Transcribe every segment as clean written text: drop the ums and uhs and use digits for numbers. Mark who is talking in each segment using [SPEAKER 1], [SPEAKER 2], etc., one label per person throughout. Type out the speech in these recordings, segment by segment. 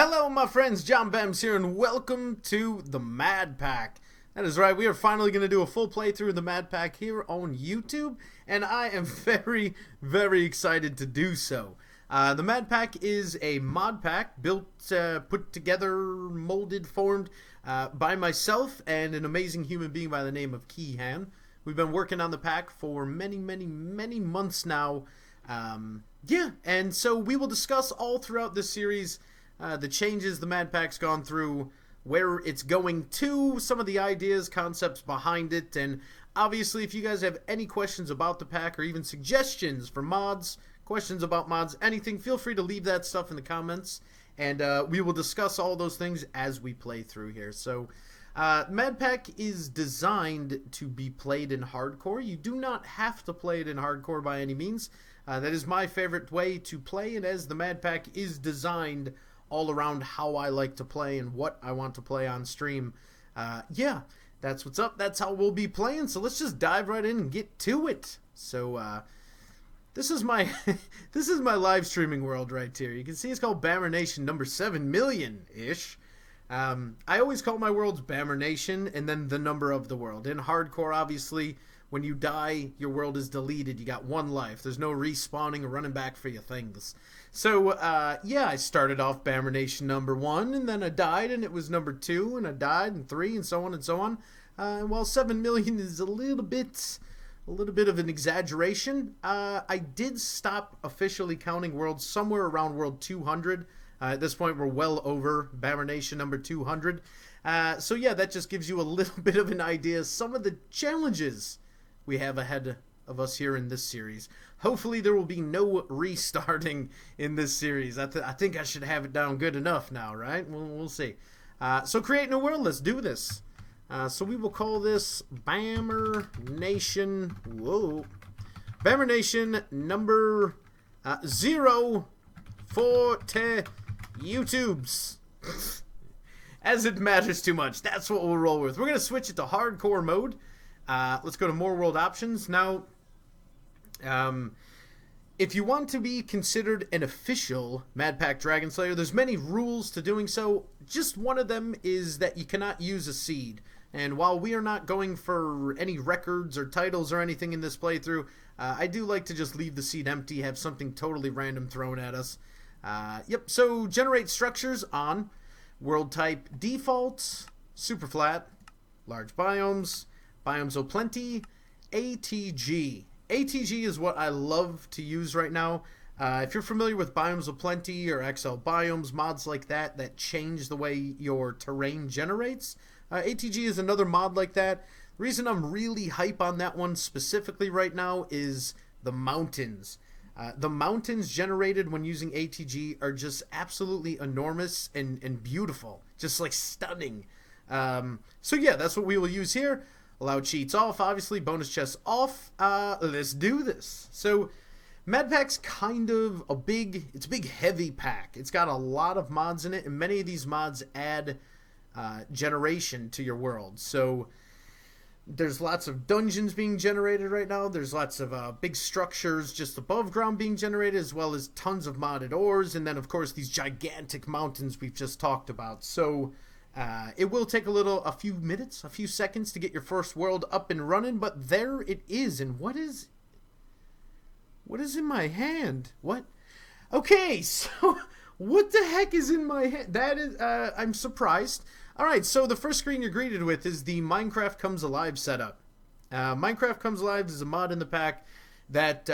[SPEAKER 1] Hello my friends, John Bams here and welcome to the MadPack. That is right, we are finally going to do a full playthrough of the MadPack here on YouTube, and I am very excited to do so. The MadPack is a mod pack built, put together, molded, formed by myself and an amazing human being by the name of Keyhan. We've been working on the pack for many months now. And so we will discuss all throughout this series the changes the MadPack's gone through, where it's going to, some of the ideas, concepts behind it, and obviously if you guys have any questions about the pack or even suggestions for mods, questions about mods, anything, feel free to leave that stuff in the comments, and we will discuss all those things as we play through here. So MadPack is designed to be played in hardcore. You do not have to play it in hardcore by any means. That is my favorite way to play, and as the MadPack is designed all around how I like to play and what I want to play on stream, yeah, that's what's up. That's how we'll be playing. So let's just dive right in and get to it. So this is my this is my live streaming world right here. You can see it's called Bammer Nation number 7 million ish. I always call my worlds Bammer Nation and then the number of the world. In hardcore, obviously, when you die, your world is deleted. You got one life. There's no respawning or running back for your things. So, yeah, I started off Bammer Nation number 1, and then I died, and it was number 2, and I died, and 3, and so on and so on. While 7 million is a little bit of an exaggeration, I did stop officially counting worlds somewhere around world 200. At this point, we're well over Bammer Nation number 200. So, yeah, that just gives you a little bit of an idea of some of the challenges we have ahead of us here in this series. Hopefully there will be no restarting in this series. I think I should have it down good enough now, right? We'll see. So create new world. Let's do this. So we will call this Bammer Nation. Whoa. Bammer Nation number 0 40 YouTubes. As it matters too much. That's what we'll roll with. We're going to switch it to hardcore mode. Let's go to more world options. Now, if you want to be considered an official MadPack Dragon Slayer, there's many rules to doing so. Just one of them is that you cannot use a seed. And while we are not going for any records or titles or anything in this playthrough, I do like to just leave the seed empty, have something totally random thrown at us. Yep, so generate structures on world type default, super flat, large biomes, biomes o'plenty, ATG. ATG is what I love to use right now. If you're familiar with biomes o'plenty or XL biomes, mods like that change the way your terrain generates, ATG is another mod like that. The reason I'm really hype on that one specifically right now is the mountains. The mountains generated when using ATG are just absolutely enormous and beautiful. Just like stunning. So yeah, that's what we will use here. Allow cheats off, obviously. Bonus chests off. Let's do this. So, MadPack's kind of it's a big heavy pack. It's got a lot of mods in it, and many of these mods add generation to your world. So, there's lots of dungeons being generated right now. There's lots of big structures just above ground being generated, as well as tons of modded ores, and then, of course, these gigantic mountains we've just talked about. So, it will take a few minutes, a few seconds to get your first world up and running, but there it is. And what is in my hand? What? Okay, so what the heck is in my hand? That is, I'm surprised. All right, so the first screen you're greeted with is the Minecraft Comes Alive setup. Minecraft Comes Alive is a mod in the pack that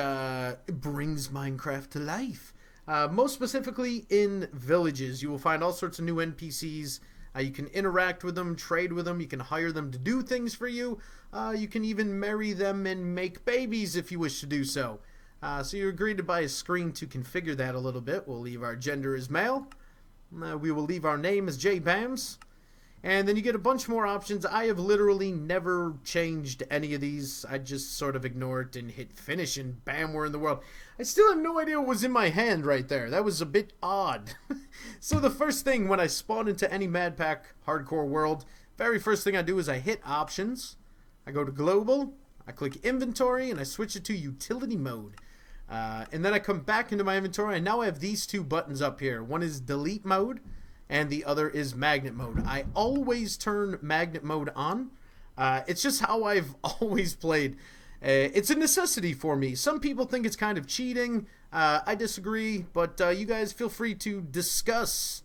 [SPEAKER 1] brings Minecraft to life. Most specifically in villages, you will find all sorts of new NPCs. You can interact with them, trade with them, you can hire them to do things for you. You can even marry them and make babies if you wish to do so. So you're agreed to buy a screen to configure that a little bit. We'll leave our gender as male. We will leave our name as JBams. And then you get a bunch more options. I have literally never changed any of these. I just sort of ignore it and hit finish and bam, we're in the world. I still have no idea what was in my hand right there. That was a bit odd. So the first thing when I spawn into any MadPack hardcore world, very first thing I do is I hit options. I go to global. I click inventory and I switch it to utility mode. And then I come back into my inventory and now I have these two buttons up here. One is delete mode and the other is magnet mode. I always turn magnet mode on. It's just how I've always played. It's a necessity for me. Some people think it's kind of cheating. I disagree, but you guys feel free to discuss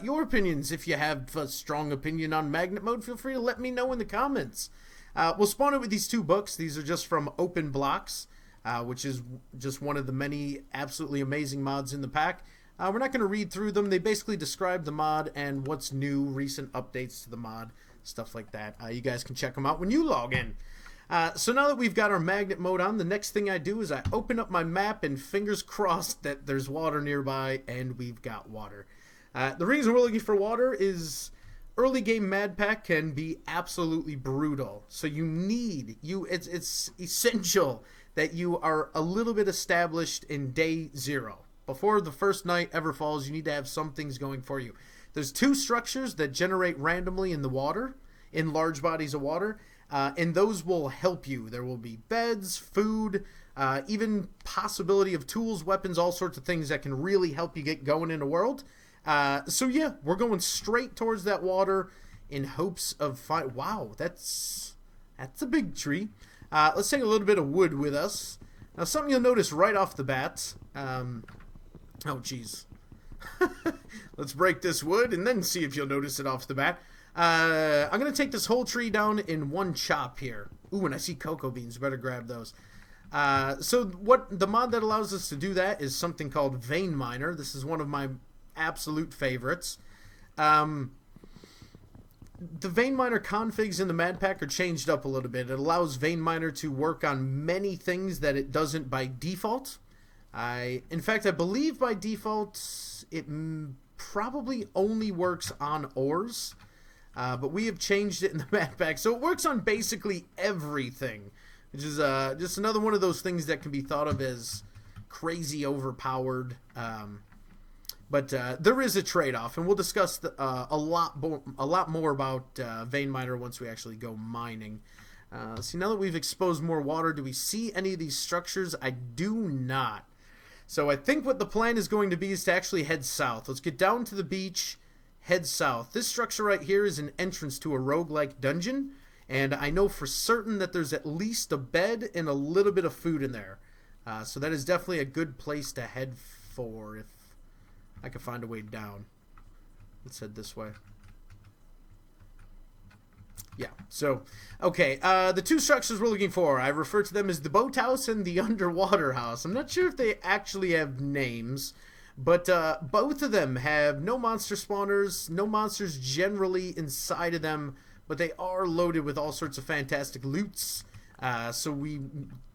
[SPEAKER 1] your opinions. If you have a strong opinion on magnet mode, feel free to let me know in the comments. We'll spawn it with these 2 books. These are just from Open Blocks, which is just one of the many absolutely amazing mods in the pack. We're not going to read through them. They basically describe the mod and what's new, recent updates to the mod, stuff like that. You guys can check them out when you log in. So now that we've got our magnet mode on, the next thing I do is I open up my map and fingers crossed that there's water nearby, and we've got water. The reason we're looking for water is early game MadPack can be absolutely brutal. So it's essential that you are a little bit established in day 0. Before the first night ever falls, you need to have some things going for you. There's 2 structures that generate randomly in the water, in large bodies of water. And those will help you. There will be beds, food, even possibility of tools, weapons, all sorts of things that can really help you get going in the world. So yeah, we're going straight towards that water in hopes of wow, that's a big tree. Let's take a little bit of wood with us. Now, something you'll notice right off the bat. Oh, jeez. Let's break this wood and then see if you'll notice it off the bat. I'm going to take this whole tree down in one chop here. Ooh, and I see cocoa beans. Better grab those. So what the mod that allows us to do that is something called Vein Miner. This is one of my absolute favorites. The Vein Miner configs in the MadPack are changed up a little bit. It allows Vein Miner to work on many things that it doesn't by default. In fact, I believe by default it probably only works on ores. But we have changed it in the MadPack, so it works on basically everything, which is just another one of those things that can be thought of as crazy overpowered. But there is a trade-off, and we'll discuss a lot more about Vein Miner once we actually go mining. See, now that we've exposed more water, do we see any of these structures? I do not. So I think what the plan is going to be is to actually head south. Let's get down to the beach. Head south. This structure right here is an entrance to a roguelike dungeon, and I know for certain that there's at least a bed and a little bit of food in there. So that is definitely a good place to head for if I can find a way down. Let's head this way. Yeah, so, okay, the 2 structures we're looking for, I refer to them as the boathouse and the underwater house. I'm not sure if they actually have names. But both of them have no monster spawners, no monsters generally inside of them, but they are loaded with all sorts of fantastic loots. So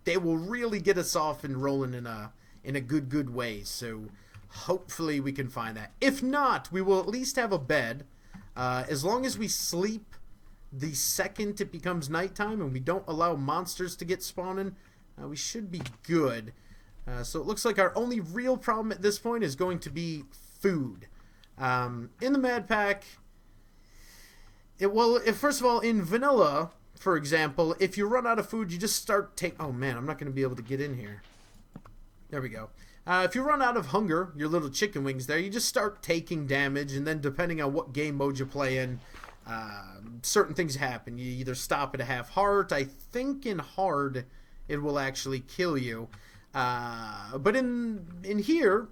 [SPEAKER 1] they will really get us off and rolling in a good way. So hopefully we can find that. If not, we will at least have a bed. As long as we sleep the second it becomes nighttime and we don't allow monsters to get spawning, we should be good. So it looks like our only real problem at this point is going to be food. In the MadPack, first of all, in vanilla, for example, if you run out of food, you just start oh man, I'm not going to be able to get in here. There we go. If you run out of hunger, your little chicken wings there, you just start taking damage, and then depending on what game mode you play in, certain things happen. You either stop at a half heart. I think in hard, it will actually kill you. But in here,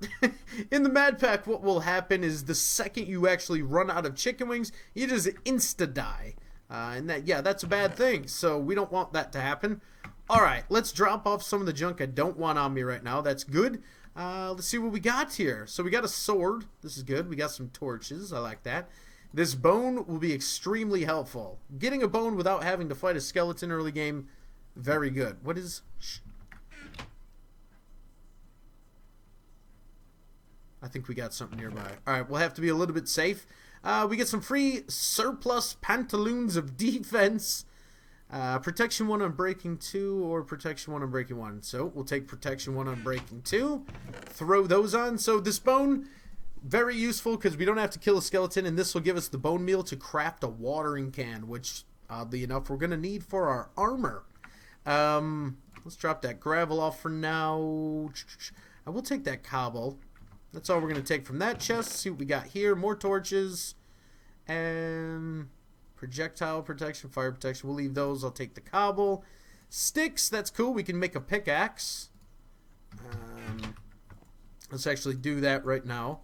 [SPEAKER 1] in the MadPack, what will happen is the second you actually run out of chicken wings, you just insta-die. And that's a bad thing, so we don't want that to happen. Alright, let's drop off some of the junk I don't want on me right now. That's good. Let's see what we got here. So we got a sword. This is good. We got some torches. I like that. This bone will be extremely helpful. Getting a bone without having to fight a skeleton early game, very good. What is... I think we got something nearby. Alright, we'll have to be a little bit safe. We get some free surplus pantaloons of defense. Protection 1 on breaking 2 or protection 1 on breaking 1. So we'll take protection 1 on breaking 2. Throw those on. So this bone, very useful because we don't have to kill a skeleton, and this will give us the bone meal to craft a watering can, which, oddly enough, we're going to need for our armor. Let's drop that gravel off for now. I will take that cobble. That's all we're going to take from that chest. See what we got here. More torches. And projectile protection, fire protection. We'll leave those. I'll take the cobble. Sticks, that's cool. We can make a pickaxe. Let's actually do that right now.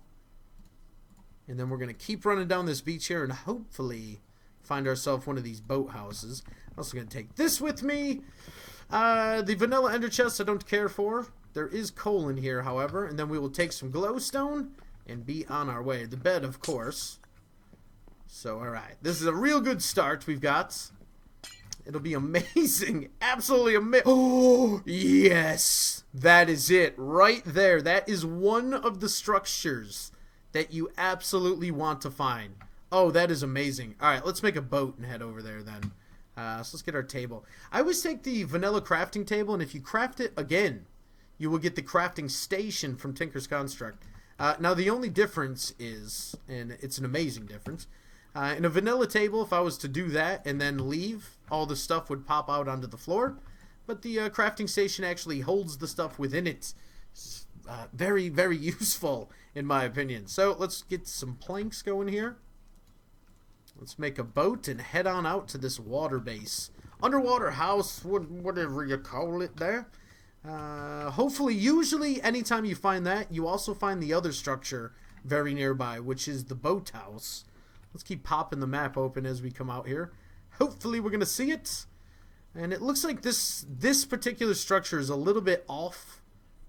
[SPEAKER 1] And then we're going to keep running down this beach here and hopefully find ourselves one of these boat houses. I'm also going to take this with me. The vanilla ender chest I don't care for. There is coal in here, however. And then we will take some glowstone and be on our way. The bed, of course. So, alright. This is a real good start we've got. It'll be amazing. Absolutely amazing. Oh, yes. That is it. Right there. That is one of the structures that you absolutely want to find. Oh, that is amazing. Alright, let's make a boat and head over there then. So let's get our table. I always take the vanilla crafting table, and if you craft it again, you will get the crafting station from Tinker's Construct. Now, the only difference is, and it's an amazing difference, in a vanilla table, if I was to do that and then leave, all the stuff would pop out onto the floor. But the crafting station actually holds the stuff within it. It's, very, very useful, in my opinion. So let's get some planks going here. Let's make a boat and head on out to this water base. Underwater house, whatever you call it there. Hopefully, usually, anytime you find that, you also find the other structure very nearby, which is the boathouse. Let's keep popping the map open as we come out here. Hopefully we're going to see it. And it looks like this particular structure is a little bit off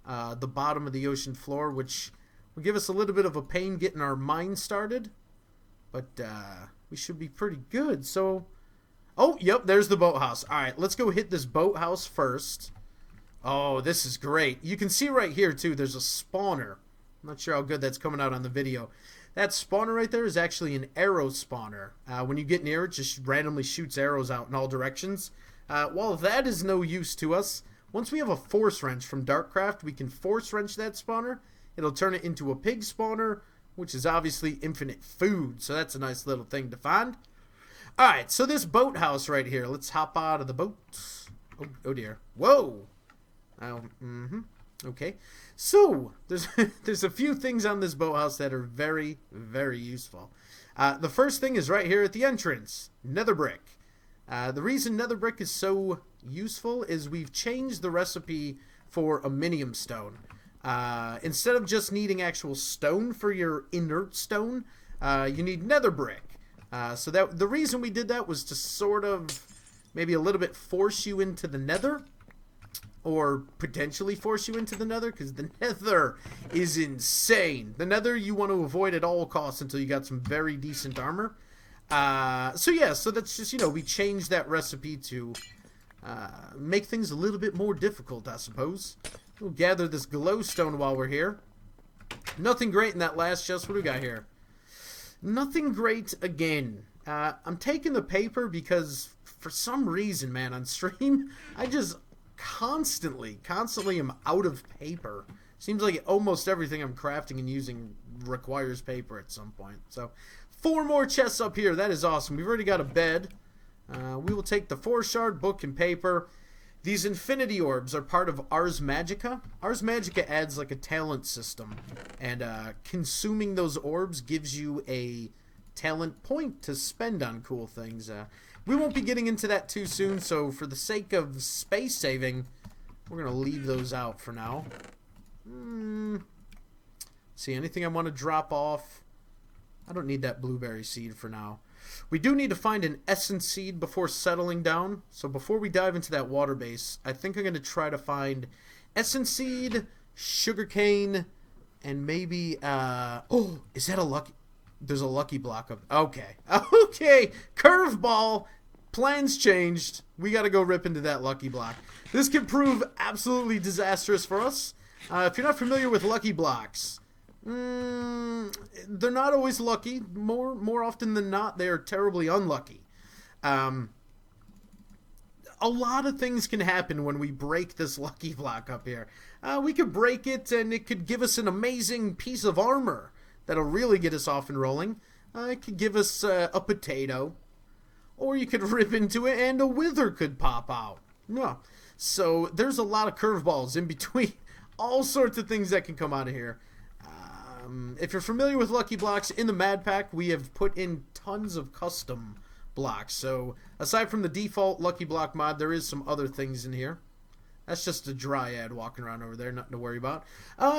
[SPEAKER 1] the bottom of the ocean floor, which will give us a little bit of a pain getting our mine started. But we should be pretty good. So, oh, yep, there's the boathouse. All right, let's go hit this boathouse first. Oh, this is great. You can see right here, too, there's a spawner. I'm not sure how good that's coming out on the video. That spawner right there is actually an arrow spawner. When you get near it, just randomly shoots arrows out in all directions. While that is no use to us, once we have a force wrench from Darkcraft, we can force wrench that spawner. It'll turn it into a pig spawner, which is obviously infinite food. So that's a nice little thing to find. Alright, so this boathouse right here. Let's hop out of the boat. Oh dear. Whoa! Okay. So, there's a few things on this boathouse that are very, very useful. The first thing is right here at the entrance. Nether Brick. The reason Nether Brick is so useful is we've changed the recipe for Omnium Stone. Instead of just needing actual stone for your inert stone, you need Nether Brick. So the reason we did that was to sort of maybe a little bit force you into the nether. Or potentially force you into the nether, because the nether is insane. The nether you want to avoid at all costs until you got some very decent armor. So yeah, so that's just, we changed that recipe to make things a little bit more difficult, I suppose. We'll gather this glowstone while we're here. Nothing great in that last chest. What do we got here? Nothing great again. I'm taking the paper because for some reason, man, on stream, I just constantly am out of paper. Seems like almost everything I'm crafting and using requires paper at some point. So 4 more chests up here. That is awesome. We've already got a bed. We will take the 4-shard book and paper. These infinity orbs are part of Ars Magica. Ars Magica adds like a talent system, and consuming those orbs gives you a talent point to spend on cool things. We won't be getting into that too soon, so for the sake of space saving, we're going to leave those out for now. See, anything I want to drop off? I don't need that blueberry seed for now. We do need to find an essence seed before settling down, so before we dive into that water base, I think I'm going to try to find essence seed, sugarcane, and maybe, oh, is that a lucky... There's a lucky block up. Okay. Okay. Curveball. Plans changed. We got to go rip into that lucky block. This could prove absolutely disastrous for us. If you're not familiar with lucky blocks, they're not always lucky. More often than not, they are terribly unlucky. A lot of things can happen when we break this lucky block up here. We could break it, and it could give us an amazing piece of armor that'll really get us off and rolling. It could give us a potato. Or you could rip into it and a wither could pop out. Yeah. So there's a lot of curveballs in between. All sorts of things that can come out of here. If you're familiar with Lucky Blocks, in the MadPack, we have put in tons of custom blocks. So, aside from the default Lucky Block mod, there is some other things in here. That's just a dryad walking around over there, nothing to worry about.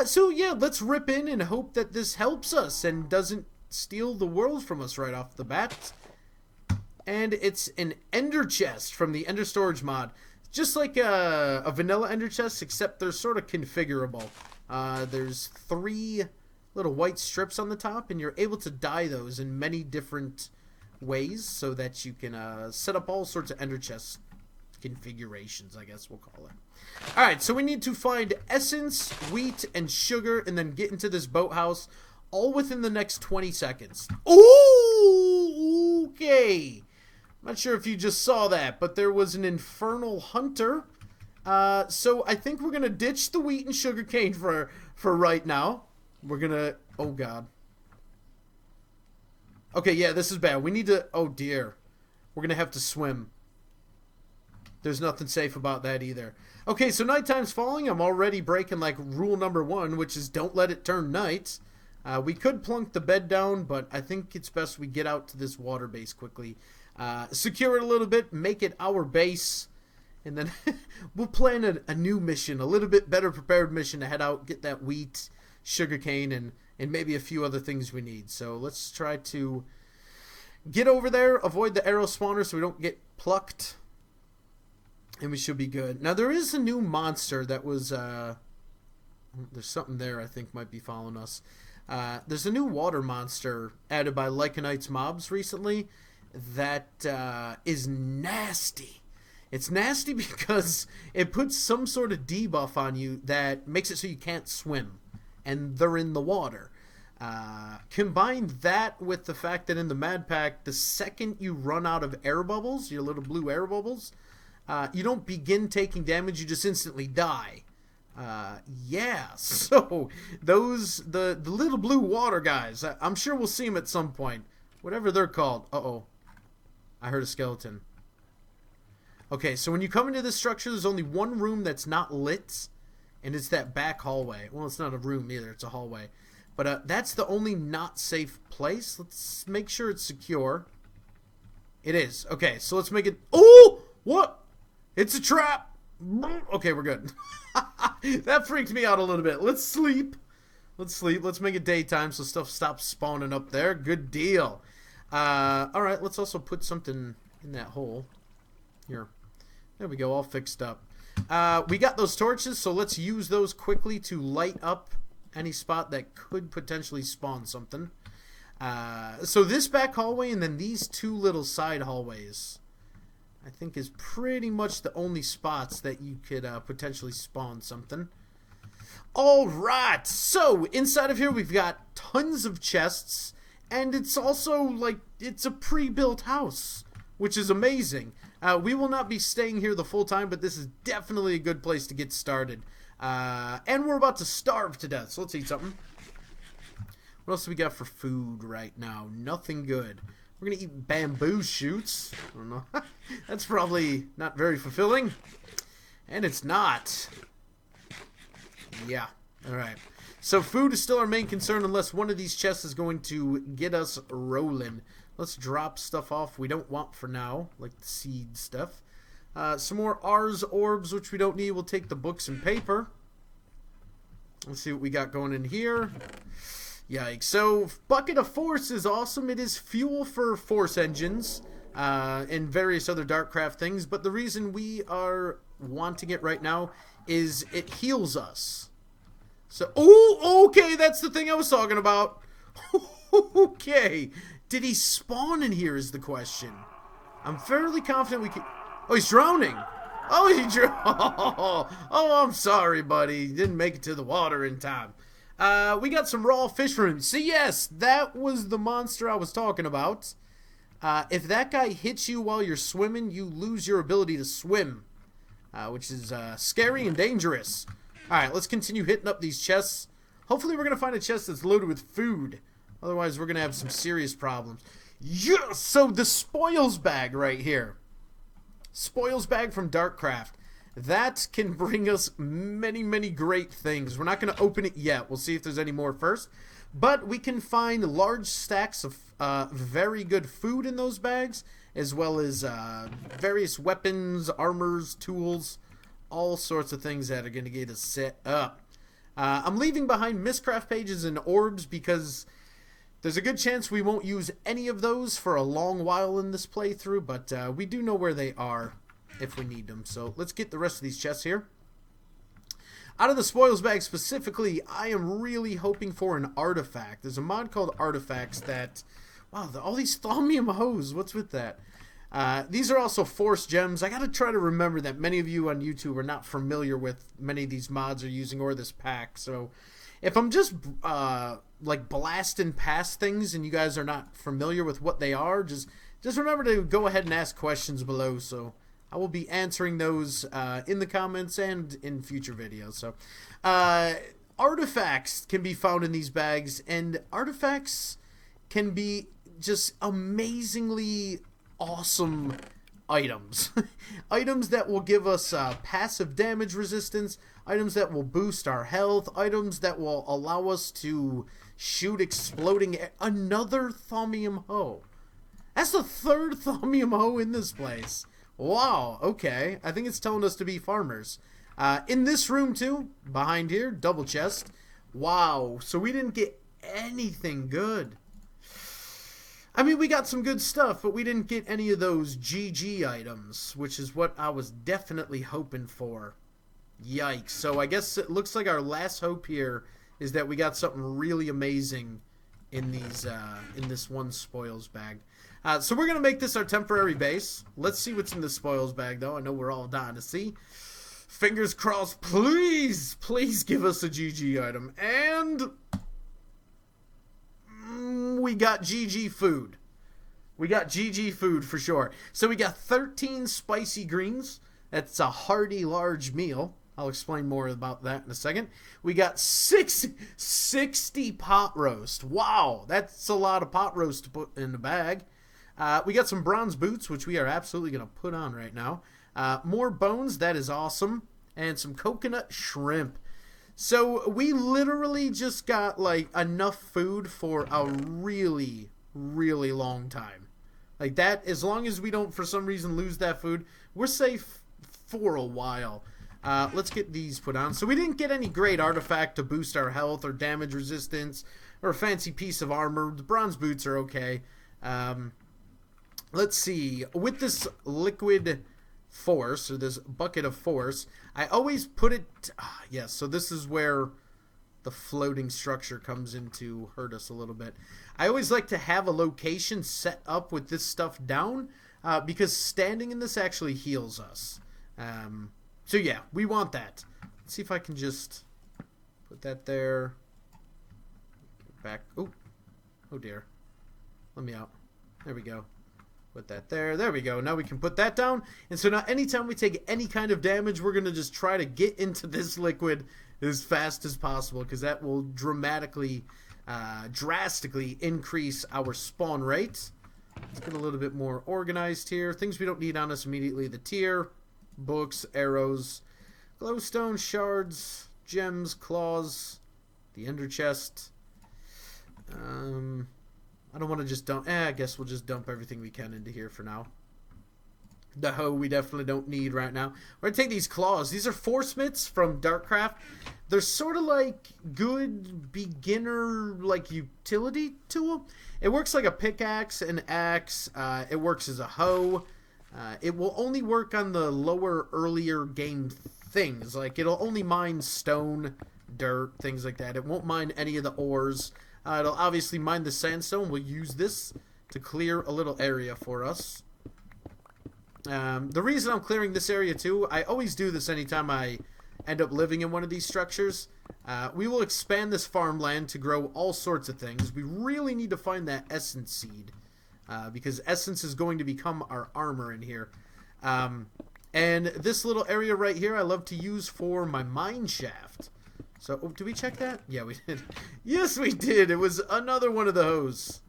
[SPEAKER 1] So, yeah, let's rip in and hope that this helps us and doesn't steal the world from us right off the bat. And it's an Enderchest from the Ender Storage mod. Just like a vanilla Enderchest, except they're sort of configurable. There's 3 little white strips on the top, and you're able to dye those in many different ways so that you can set up all sorts of Enderchest configurations, I guess we'll call it. Alright, so we need to find essence, wheat, and sugar, and then get into this boathouse, all within the next 20 seconds. Ooh, okay. I'm not sure if you just saw that, but there was an infernal hunter. So I think we're going to ditch the wheat and sugar cane for right now. We're going to... Oh, God. Okay, yeah, this is bad. We need to... Oh, dear. We're going to have to swim. There's nothing safe about that either. Okay, so nighttime's falling. I'm already breaking, like, rule number 1, which is don't let it turn night. We could plunk the bed down, but I think it's best we get out to this water base quickly. Secure it a little bit, make it our base, and then we'll plan a new mission, a little bit better prepared mission to head out, get that wheat, sugarcane, and maybe a few other things we need. So let's try to get over there, avoid the arrow spawner so we don't get plucked, and we should be good. Now there is a new monster that was, there's something there I think might be following us. There's a new water monster added by Lycanites mobs recently that is nasty. It's nasty because it puts some sort of debuff on you that makes it so you can't swim, and they're in the water. Combine that with the fact that in the MadPack, the second you run out of air bubbles, your little blue air bubbles, you don't begin taking damage, you just instantly die. Yeah, so the little blue water guys, I'm sure we'll see them at some point. Whatever they're called. Uh-oh. I heard a skeleton. Okay, so when you come into this structure, there's only one room that's not lit, and it's that back hallway. Well, it's not a room either, it's a hallway. But that's the only not safe place. Let's make sure it's secure. It is. Okay, so let's make it... Oh! What? It's a trap! Okay, we're good. That freaked me out a little bit. Let's sleep. Let's sleep. Let's make it daytime so stuff stops spawning up there. Good deal. Alright, let's also put something in that hole. Here. There we go, all fixed up. We got those torches, so let's use those quickly to light up any spot that could potentially spawn something. So this back hallway and then these 2 little side hallways, I think is pretty much the only spots that you could potentially spawn something. Alright, so inside of here we've got tons of chests, and it's also like, it's a pre-built house, which is amazing. We will not be staying here the full time, but this is definitely a good place to get started. And we're about to starve to death, so let's eat something. What else do we got for food right now? Nothing good. We're going to eat bamboo shoots. I don't know. That's probably not very fulfilling. And it's not. Yeah. Alright. So food is still our main concern unless one of these chests is going to get us rolling. Let's drop stuff off we don't want for now, like the seed stuff. Some more R's orbs, which we don't need. We'll take the books and paper. Let's see what we got going in here. Yikes. So, Bucket of Force is awesome. It is fuel for force engines and various other Darkcraft things. But the reason we are wanting it right now is it heals us. So, oh, okay, that's the thing I was talking about. Okay. Did he spawn in here is the question. I'm fairly confident we can... Oh, he's drowning. Oh, he drowned. Oh, I'm sorry, buddy. Didn't make it to the water in time. We got some raw fish from him. So, yes, that was the monster I was talking about. If that guy hits you while you're swimming, you lose your ability to swim, which is scary and dangerous. Alright, let's continue hitting up these chests. Hopefully we're going to find a chest that's loaded with food. Otherwise, we're going to have some serious problems. Yes! So, the spoils bag right here. Spoils bag from Darkcraft. That can bring us many, many great things. We're not going to open it yet. We'll see if there's any more first. But we can find large stacks of very good food in those bags, as well as various weapons, armors, tools, all sorts of things that are going to get us set up. I'm leaving behind Mistcraft pages and orbs because there's a good chance we won't use any of those for a long while in this playthrough, but we do know where they are if we need them. So let's get the rest of these chests here. Out of the spoils bag specifically, I am really hoping for an artifact. There's a mod called Artifacts that... Wow, all these thaumium hose. What's with that? These are also force gems. I gotta try to remember that many of you on YouTube are not familiar with many of these mods are using or this pack. So if I'm just like blasting past things and you guys are not familiar with what they are, just remember to go ahead and ask questions below. So I will be answering those in the comments and in future videos. So artifacts can be found in these bags, and artifacts can be just amazingly awesome items. Items that will give us passive damage resistance, items that will boost our health, items that will allow us to shoot exploding another thaumium hoe. That's the third thaumium hoe in this place. Wow, okay. I think it's telling us to be farmers. In this room too, behind here, double chest. Wow, so we didn't get anything good. I mean, we got some good stuff, but we didn't get any of those GG items, which is what I was definitely hoping for. Yikes. So I guess it looks like our last hope here is that we got something really amazing in these in this one spoils bag. So we're going to make this our temporary base. Let's see what's in the spoils bag, though. I know we're all dying to see. Fingers crossed. Please, please give us a GG item. And... we got GG food. We got GG food for sure. So we got 13 spicy greens. That's a hearty, large meal. I'll explain more about that in a second. We got 60 pot roast. Wow, that's a lot of pot roast to put in the bag. We got some bronze boots, which we are absolutely going to put on right now. More bones, that is awesome. And some coconut shrimp. So we literally just got like enough food for a really, really long time. Like that, as long as we don't for some reason lose that food, we're safe for a while. Let's get these put on. So we didn't get any great artifact to boost our health or damage resistance or a fancy piece of armor. The bronze boots are okay. Let's see. With this liquid force, or this bucket of force, I always put it... yes, so this is where the floating structure comes in to hurt us a little bit. I always like to have a location set up with this stuff down, because standing in this actually heals us. So yeah, we want that. Let's see if I can just put that there. Back. Oh dear. Let me out. There we go. Put that there. There we go. Now we can put that down. And so now anytime we take any kind of damage, we're going to just try to get into this liquid as fast as possible, because that will drastically increase our spawn rate. Let's get a little bit more organized here. Things we don't need on us immediately. The tier, books, arrows, glowstone, shards, gems, claws, the Enderchest. I don't want to just dump... I guess we'll just dump everything we can into here for now. The hoe we definitely don't need right now. We're going to take these claws. These are force mitts from Darkcraft. They're sort of like good beginner like utility tool. It works like a pickaxe, an axe. It works as a hoe. It will only work on the lower, earlier game things. Like it'll only mine stone, dirt, things like that. It won't mine any of the ores. It'll obviously mine the sandstone. We'll use this to clear a little area for us. The reason I'm clearing this area too, I always do this anytime I end up living in one of these structures. We will expand this farmland to grow all sorts of things. We really need to find that essence seed, because essence is going to become our armor in here. And this little area right here I love to use for my mine shaft. So, did we check that? Yeah, we did. Yes, we did. It was another one of the hoes.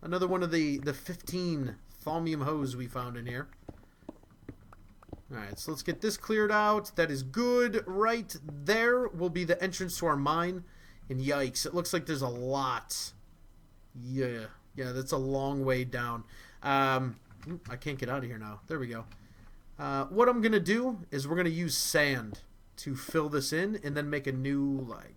[SPEAKER 1] Another one of the 15 thaumium hoes we found in here. Alright, so let's get this cleared out. That is good. Right there will be the entrance to our mine. And yikes, it looks like there's a lot. Yeah, that's a long way down. I can't get out of here now. There we go. What I'm going to do is we're going to use sand to fill this in and then make a new, like,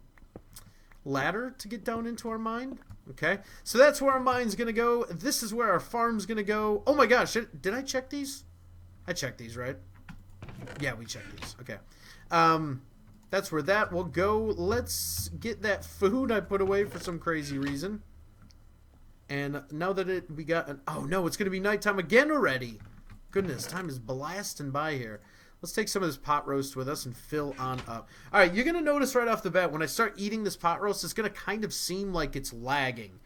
[SPEAKER 1] ladder to get down into our mine. Okay, so that's where our mine's going to go. This is where our farm's going to go. Oh my gosh, did I check these? I checked these, right? Yeah, we checked these. Okay. That's where that will go. Let's get that food I put away for some crazy reason. And now that we got an... Oh no, it's going to be nighttime again already. Goodness, time is blasting by here. Let's take some of this pot roast with us and fill on up. Alright, you're going to notice right off the bat, when I start eating this pot roast, it's going to kind of seem like it's lagging.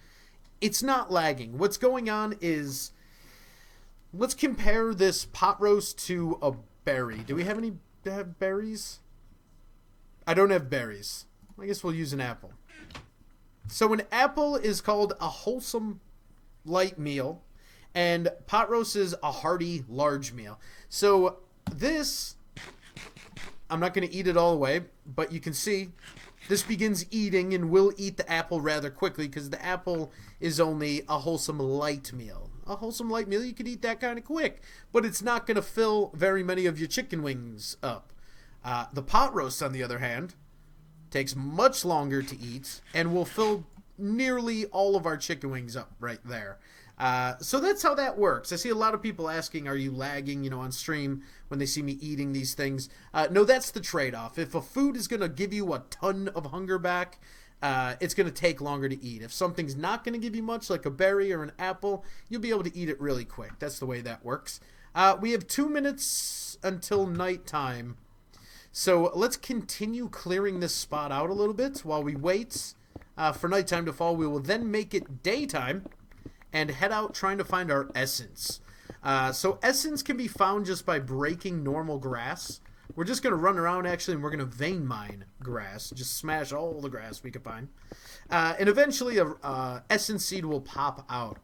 [SPEAKER 1] It's not lagging. What's going on is... Let's compare this pot roast to a berry. Do we have any berries? I don't have berries. I guess we'll use an apple. So an apple is called a wholesome light meal, and pot roast is a hearty large meal. So this, I'm not going to eat it all the way, but you can see this begins eating, and we'll eat the apple rather quickly because the apple is only a wholesome light meal. A wholesome light meal, you could eat that kind of quick, but it's not going to fill very many of your chicken wings up. The pot roast, on the other hand, takes much longer to eat and will fill nearly all of our chicken wings up right there. So that's how that works. I see a lot of people asking, are you lagging, on stream when they see me eating these things? No, that's the trade-off. If a food is going to give you a ton of hunger back, it's going to take longer to eat. If something's not going to give you much, like a berry or an apple, you'll be able to eat it really quick. That's the way that works. We have 2 minutes until nighttime. So let's continue clearing this spot out a little bit while we wait for nighttime to fall. We will then make it daytime and head out trying to find our essence. So essence can be found just by breaking normal grass. We're just going to run around, actually, and we're going to vein mine grass. Just smash all the grass we can find. And eventually a essence seed will pop out.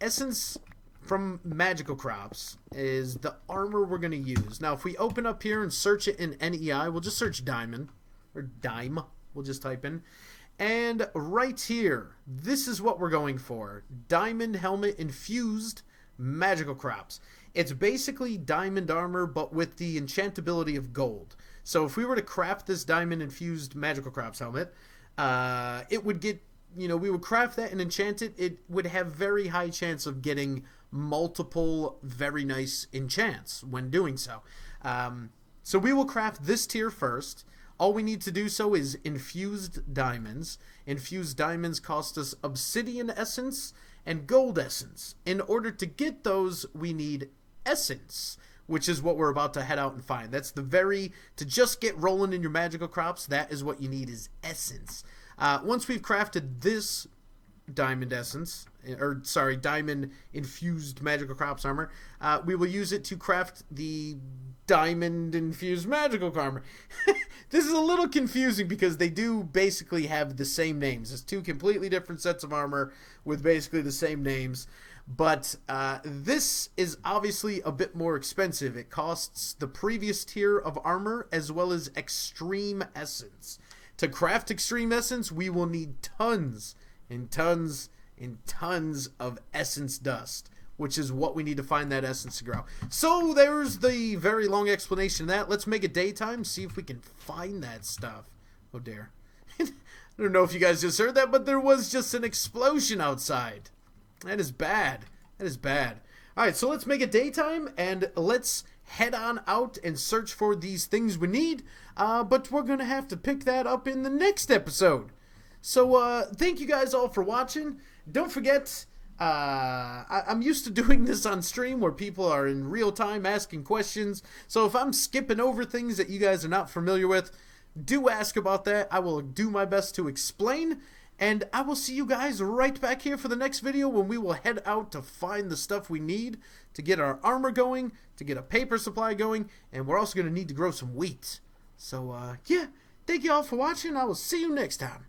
[SPEAKER 1] Essence from magical crops is the armor we're going to use. Now, if we open up here and search it in NEI, we'll just search diamond, or dime, we'll just type in. And right here, this is what we're going for. Diamond helmet infused magical crops. It's basically diamond armor, but with the enchantability of gold. So if we were to craft this diamond infused magical crops helmet, it would get, we would craft that and enchant it. It would have very high chance of getting multiple very nice enchants when doing so. So we will craft this tier first. All we need to do so is infused diamonds. Infused diamonds cost us obsidian essence and gold essence. In order to get those, we need essence, which is what we're about to head out and find. That's to just get rolling in your magical crops, that is what you need, is essence. Once we've crafted this diamond essence, diamond infused magical crops armor, we will use it to craft the diamond infused magical armor. This is a little confusing because they do basically have the same names. It's two completely different sets of armor with basically the same names, but this is obviously a bit more expensive. It costs the previous tier of armor as well as extreme essence. To craft extreme essence, we will need tons and tons and tons of essence dust, which is what we need to find that essence to grow. So there's the very long explanation of that. Let's make it daytime, see if we can find that stuff. Oh dear. I don't know if you guys just heard that, but there was just an explosion outside. That is bad. That is bad. Alright, so let's make it daytime, and let's head on out and search for these things we need. But we're going to have to pick that up in the next episode. So thank you guys all for watching. Don't forget... I'm used to doing this on stream where people are in real time asking questions. So if I'm skipping over things that you guys are not familiar with, do ask about that. I will do my best to explain. And I will see you guys right back here for the next video when we will head out to find the stuff we need to get our armor going, to get a paper supply going, and we're also going to need to grow some wheat. So, yeah, thank you all for watching. I will see you next time.